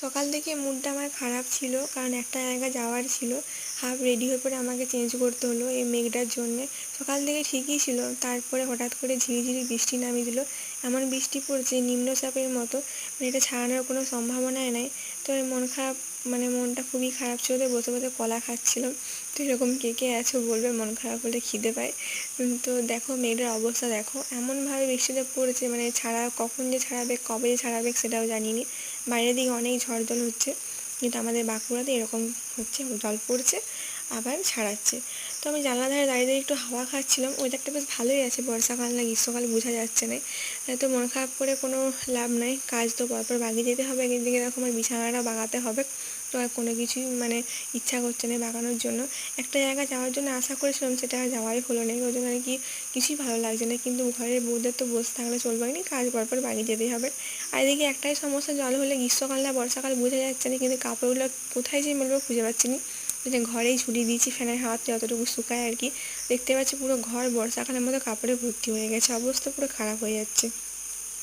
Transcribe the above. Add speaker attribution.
Speaker 1: সকাল থেকে মুডটা আমার খারাপ ছিল, কারণ একটা জায়গায় যাওয়ার ছিল। হাফ রেডি হয়ে পরে আমাকে চেঞ্জ করতে হলো এই মেঘটার জন্যে। সকাল থেকে ঠিকই ছিল, তারপরে হঠাৎ করে ঝিরিঝিরি বৃষ্টি নামিয়ে দিল। এমন বৃষ্টি পড়ছে নিম্নচাপের মতো, মানে এটা ছাড়ানোর কোনো সম্ভাবনাই নাই। তো মন খারাপ, মানে মনটা খুবই খারাপ ছিল, তো বসে বসে কলা খাচ্ছিলাম। তো এরকম কে কে আছো বলবে, মন খারাপ হলে খিদে পায়। তো দেখো মেঘটার অবস্থা দেখো, এমনভাবে বৃষ্টিটা পড়েছে, মানে কখন যে ছাড়াবে, কবে যে ছাড়াবে সেটাও জানি না। বাইরের দিকে অনেক ঝড় জল হচ্ছে, কিন্তু আমাদের বাঁকুড়াতে এরকম হচ্ছে, জল পড়ছে আবার ছাড়াচ্ছে। তো আমি জানলার ধারে দাঁড়িয়ে দাঁড়িয়ে একটু হাওয়া খাচ্ছিলাম। ওয়েদারটা বেশ ভালোই আছে, বর্ষাকাল না গ্রীষ্মকাল বোঝা যাচ্ছে না। তো মন খারাপ করে কোনো লাভ নাই, কাজ তো পরপর বাগিয়ে যেতে হবে। একদিকে দেখো আমার বিছানাটা বাগাতে হবে, তো আর কোনো কিছুই মানে ইচ্ছা করছে না বাগানোর জন্য। একটা জায়গায় যাওয়ার জন্য আশা করেছিলাম, সেটা আর যাওয়াই হলো না, ওই জন্য আর কি কিছুই ভালো লাগছে না। কিন্তু ঘরের বউদের তো বসে থাকলে চলবে না, কাজ পরপর বাগিয়ে যেতেই হবে। আর এদিকে একটাই সমস্যা, জল হলে গ্রীষ্মকাল না বর্ষাকাল বোঝা যাচ্ছে না, কিন্তু কাপড়গুলো কোথায় যে মেলবো খুঁজে পাচ্ছি না। যে ঘরেই ঝুলিয়ে দিয়েছি, ফ্যানের হাওয়াতে যতটুকু শুকায় আর কি। দেখতে পাচ্ছি পুরো ঘর বর্ষাকালের মতো কাপড়ে ভর্তি হয়ে গেছে, অবস্থা পুরো খারাপ হয়ে যাচ্ছে।